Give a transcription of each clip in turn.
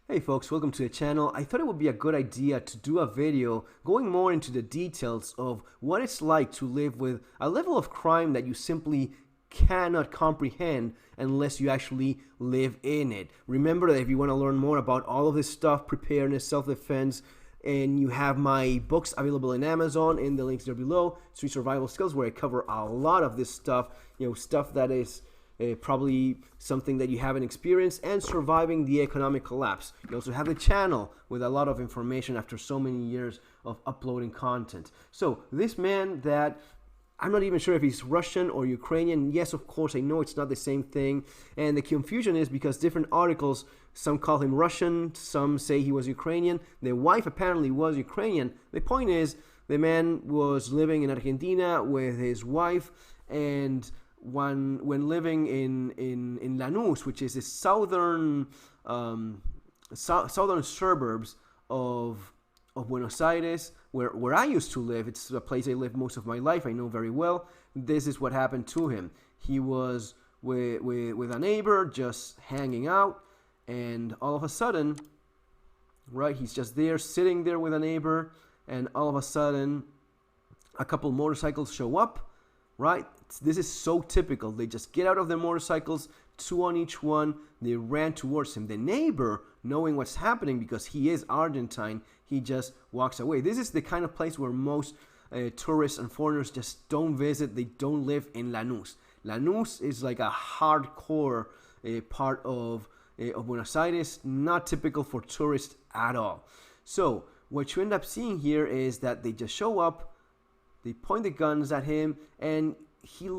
Hey folks, welcome to the channel. I thought it would be a good idea to do a video going more into the details of what it's like to live with a level of crime that you simply cannot comprehend unless you actually live in it. Remember that if you want to learn more about all of this stuff, preparedness, self-defense, and you have my books available in Amazon in the links there below, Street Survival Skills, where I cover a lot of this stuff, stuff that is probably something that you haven't experienced, and surviving the economic collapse. You also have a channel with a lot of information after so many years of uploading content. So this man that I'm not even sure if he's Russian or Ukrainian. Yes, of course, I know it's not the same thing. And the confusion is because different articles, some call him Russian, some say he was Ukrainian. The wife apparently was Ukrainian. The point is, the man was living in Argentina with his wife, and when living in Lanús, which is the southern suburbs of Buenos Aires, where I used to live. It's a place I lived most of my life. I know very well. This is what happened to him. He was with a neighbor, just hanging out, and all of a sudden, right, he's just there, sitting there with a neighbor, and all of a sudden, a couple motorcycles show up, right? This is so typical. They just get out of their motorcycles, two on each one. They ran towards him. The neighbor, knowing what's happening because he is Argentine, he just walks away. This is the kind of place where most tourists and foreigners just don't visit. They don't live in Lanús. Lanús is like a hardcore part of Buenos Aires, not typical for tourists at all. So what you end up seeing here is that they just show up, they point the guns at him, and he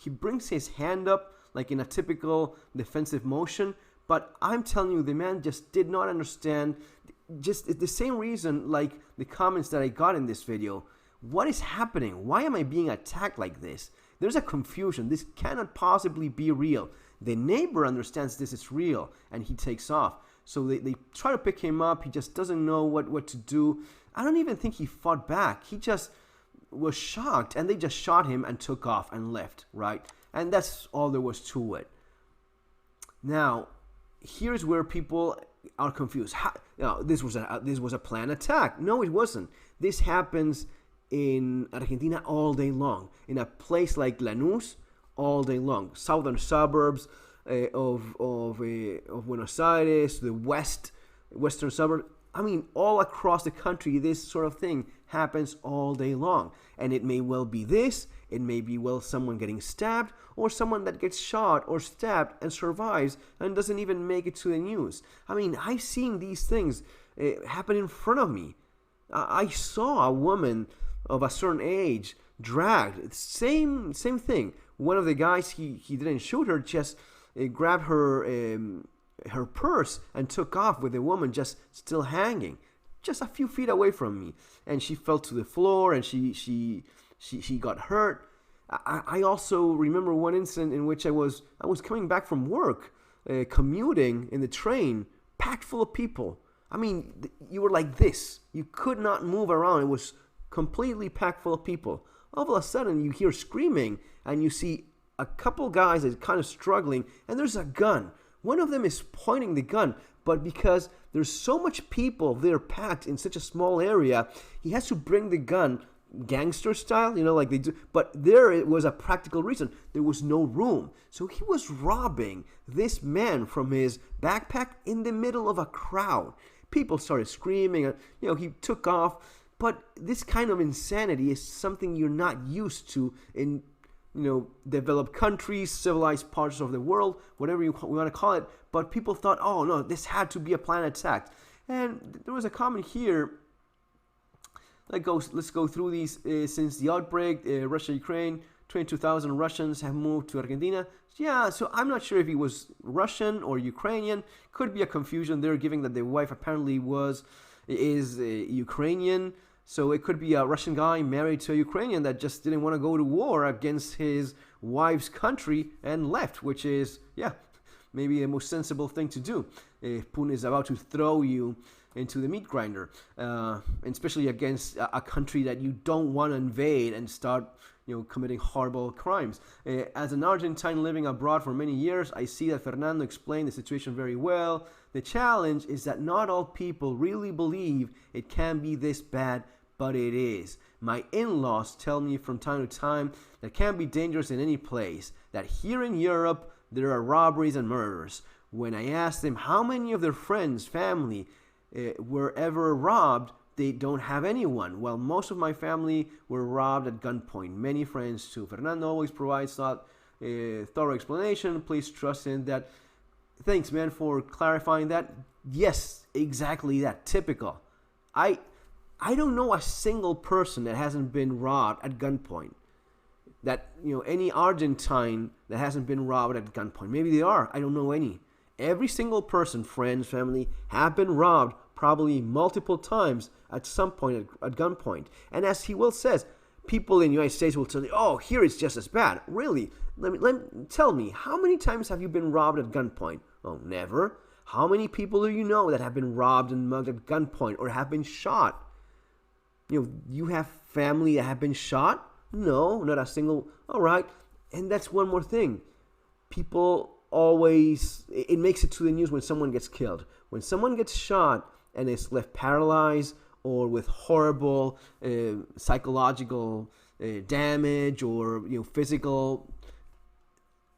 brings his hand up like in a typical defensive motion. But I'm telling you, the man just did not understand. Just the same reason like the comments that I got in this video. What is happening? Why am I being attacked like this? There's a confusion. This cannot possibly be real. The neighbor understands this is real, and he takes off. So they try to pick him up. He just doesn't know what to do. I don't even think he fought back. He just was shocked, and they just shot him and took off and left, right? And that's all there was to it. Now, here's where people are confused. This was a planned attack. No, it wasn't. This happens in Argentina all day long. In a place like Lanús, all day long. Southern suburbs of Buenos Aires, the western suburb. I mean, all across the country, this sort of thing happens all day long. And it may well be this, it may be someone getting stabbed, or someone that gets shot or stabbed and survives and doesn't even make it to the news. I mean, I've seen these things happen in front of me. I saw a woman of a certain age dragged. Same thing. One of the guys, he didn't shoot her, just grabbed her purse and took off with the woman just still hanging, just a few feet away from me, and she fell to the floor and she got hurt. I also remember one incident in which I was coming back from work, commuting in the train, packed full of people. I mean, you were like this. You could not move around. It was completely packed full of people. All of a sudden, you hear screaming, and you see a couple guys that are kind of struggling, and there's a gun. One of them is pointing the gun, but because there's so much people there packed in such a small area, he has to bring the gun gangster style, like they do. But there it was a practical reason. There was no room. So he was robbing this man from his backpack in the middle of a crowd. People started screaming, he took off. But this kind of insanity is something you're not used to in developed countries, civilized parts of the world, whatever you want to call it. But people thought, oh no, this had to be a planned attack. And there was a comment here. Let's go through these. Since the outbreak, Russia, Ukraine, 22,000 Russians have moved to Argentina. Yeah, so I'm not sure if he was Russian or Ukrainian. Could be a confusion there, given that the wife apparently is Ukrainian. So it could be a Russian guy married to a Ukrainian that just didn't want to go to war against his wife's country and left, which is, maybe the most sensible thing to do if Putin is about to throw you into the meat grinder, and especially against a country that you don't want to invade and start, committing horrible crimes. As an Argentine living abroad for many years, I see that Fernando explained the situation very well. The challenge is that not all people really believe it can be this bad, but it is. My in-laws tell me from time to time that it can be dangerous in any place, that here in Europe there are robberies and murders. When I ask them how many of their friends, family, were ever robbed, they don't have anyone. Well, most of my family were robbed at gunpoint. Many friends too. Fernando always provides thorough explanation. Please trust in that. Thanks, man, for clarifying that. Yes, exactly that. Typical. I don't know a single person that hasn't been robbed at gunpoint. That, any Argentine that hasn't been robbed at gunpoint. Maybe they are. I don't know any. Every single person, friends, family, have been robbed probably multiple times at some point at gunpoint. And as he well says, people in the United States will tell you, oh, here it's just as bad. Really? Tell me, how many times have you been robbed at gunpoint? Oh, never. How many people do you know that have been robbed and mugged at gunpoint or have been shot? You have family that have been shot? No, not a single. All right. And that's one more thing. People always, it makes it to the news when someone gets killed. When someone gets shot and is left paralyzed or with horrible psychological damage or physical,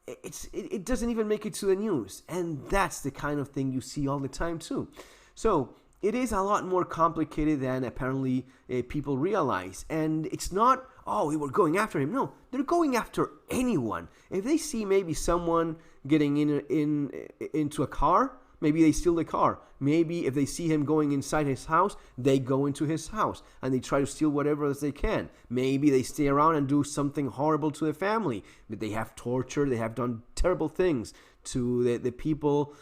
it doesn't even make it to the news. And that's the kind of thing you see all the time too. So it is a lot more complicated than apparently people realize. And it's not, oh, we were going after him. No, they're going after anyone. If they see maybe someone getting into a car, maybe they steal the car. Maybe if they see him going inside his house, they go into his house and they try to steal whatever else they can. Maybe they stay around and do something horrible to the family. But they have tortured, they have done terrible things to the people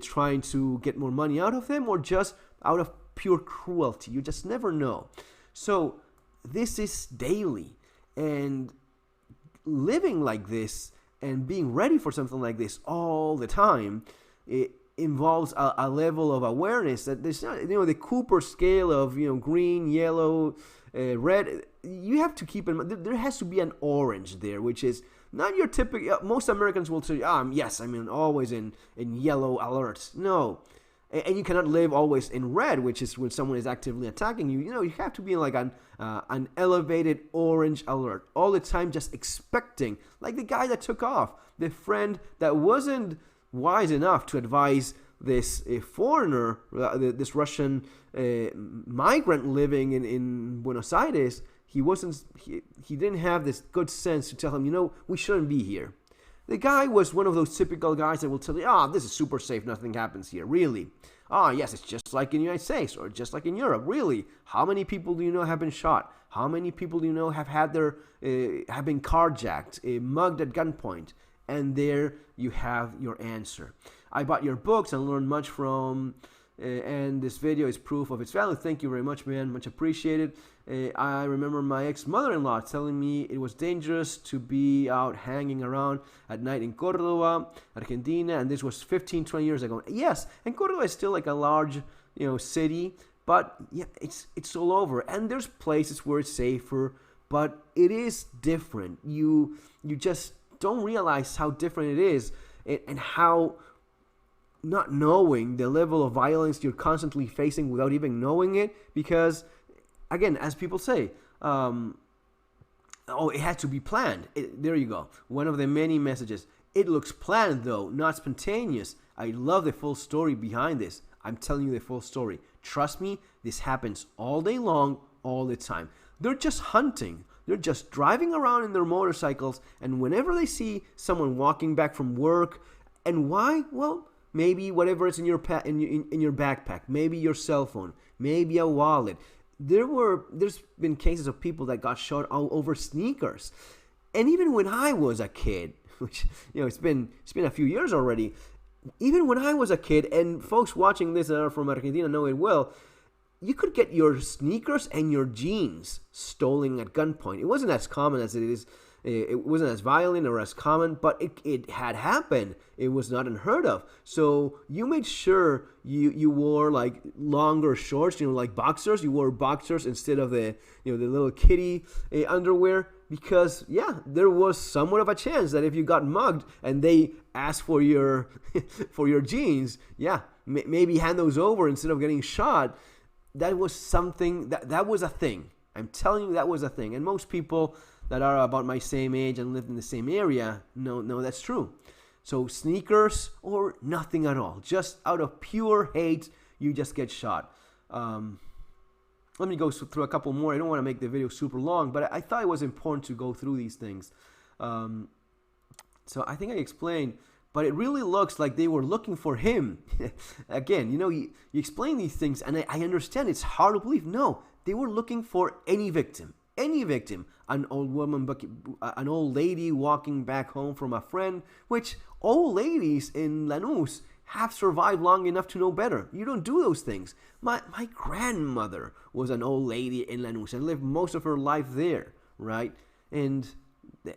trying to get more money out of them, or just out of pure cruelty. You just never know. So this is daily, and living like this and being ready for something like this all the time, it involves a level of awareness that there's not, the Cooper scale of green, yellow, red. You have to keep in mind there has to be an orange there, which is not your typical. Most Americans will say, yes, always in yellow alerts. No. And you cannot live always in red, which is when someone is actively attacking you. You have to be in like an elevated orange alert all the time, just expecting, like the guy that took off, the friend that wasn't wise enough to advise this foreigner, this Russian migrant living in Buenos Aires. He didn't have this good sense to tell him, we shouldn't be here. The guy was one of those typical guys that will tell you, this is super safe, nothing happens here. Really? Yes, it's just like in the United States or just like in Europe. Really? How many people do you know have been shot? How many people do you know have had have been carjacked, mugged at gunpoint? And there you have your answer. I bought your books and learned much from, and this video is proof of its value. Thank you very much, man. Much appreciated. I remember my ex-mother-in-law telling me it was dangerous to be out hanging around at night in Córdoba, Argentina, and this was 15, 20 years ago. Yes, and Córdoba is still like a large, city, but yeah, it's all over. And there's places where it's safer, but it is different. You just don't realize how different it is, and how not knowing the level of violence you're constantly facing without even knowing it, because again, as people say, it had to be planned. There you go. One of the many messages. It looks planned, though, not spontaneous. I love the full story behind this. I'm telling you the full story. Trust me, this happens all day long, all the time. They're just hunting. They're just driving around in their motorcycles, and whenever they see someone walking back from work, and why? Well, maybe whatever is in your in your backpack, maybe your cell phone, maybe a wallet. There's been cases of people that got shot all over sneakers. And even when I was a kid, which it's been a few years already, even when I was a kid, and folks watching this that are from Argentina know it well, you could get your sneakers and your jeans stolen at gunpoint. It wasn't as common as it is It wasn't as violent or as common, but it had happened. It was not unheard of. So you made sure you wore like longer shorts, like boxers. You wore boxers instead of the the little kitty underwear, because there was somewhat of a chance that if you got mugged and they asked for your for your jeans, maybe hand those over instead of getting shot. That was something that was a thing. I'm telling you, that was a thing. And most people that are about my same age and live in the same area know that's true. So sneakers or nothing at all, just out of pure hate, you just get shot. Let me go through a couple more. I don't want to make the video super long, but I thought it was important to go through these things. So I think I explained, but it really looks like they were looking for him. Again, you explain these things, and I understand it's hard to believe. No, they were looking for any victim. Any victim. An old woman, an old lady walking back home from a friend, which old ladies in Lanús have survived long enough to know better. You don't do those things. My grandmother was an old lady in Lanús and lived most of her life there, right? And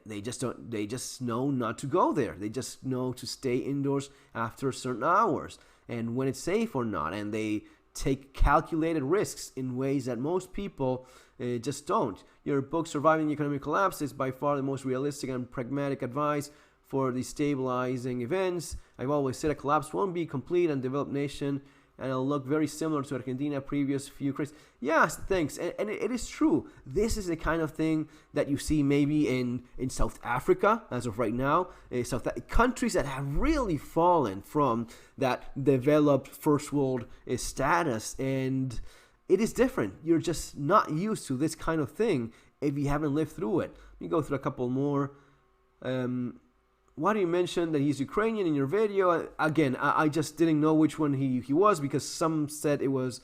they just know not to go there. They just know to stay indoors after certain hours and when it's safe or not. And they take calculated risks in ways that most people just don't. Your book, Surviving the Economic Collapse, is by far the most realistic and pragmatic advice for destabilizing events. I've always said a collapse won't be a complete and developed nation, and it'll look very similar to Argentina previous few crises. Yes, thanks. And it is true. This is the kind of thing that you see maybe in South Africa as of right now. Countries that have really fallen from that developed first world status. And it is different. You're just not used to this kind of thing if you haven't lived through it. Let me go through a couple more. Why do you mention that he's Ukrainian in your video? Again, I just didn't know which one he was, because some said he was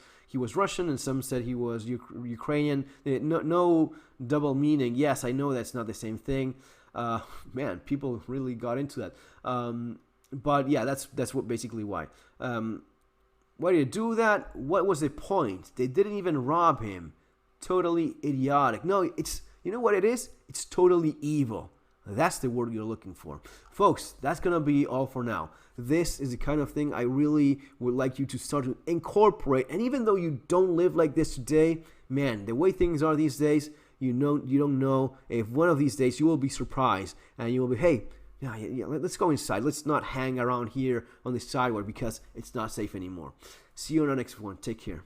Russian and some said he was Ukrainian. No double meaning. Yes, I know that's not the same thing. Man, people really got into that. But yeah, that's what basically why. Why did you do that? What was the point? They didn't even rob him. Totally idiotic. No, you know what it is? It's totally evil. That's the word you're looking for. Folks, that's going to be all for now. This is the kind of thing I really would like you to start to incorporate. And even though you don't live like this today, man, the way things are these days, you don't know if one of these days you will be surprised and you will be, hey, let's go inside. Let's not hang around here on the sidewalk because it's not safe anymore. See you on the next one. Take care.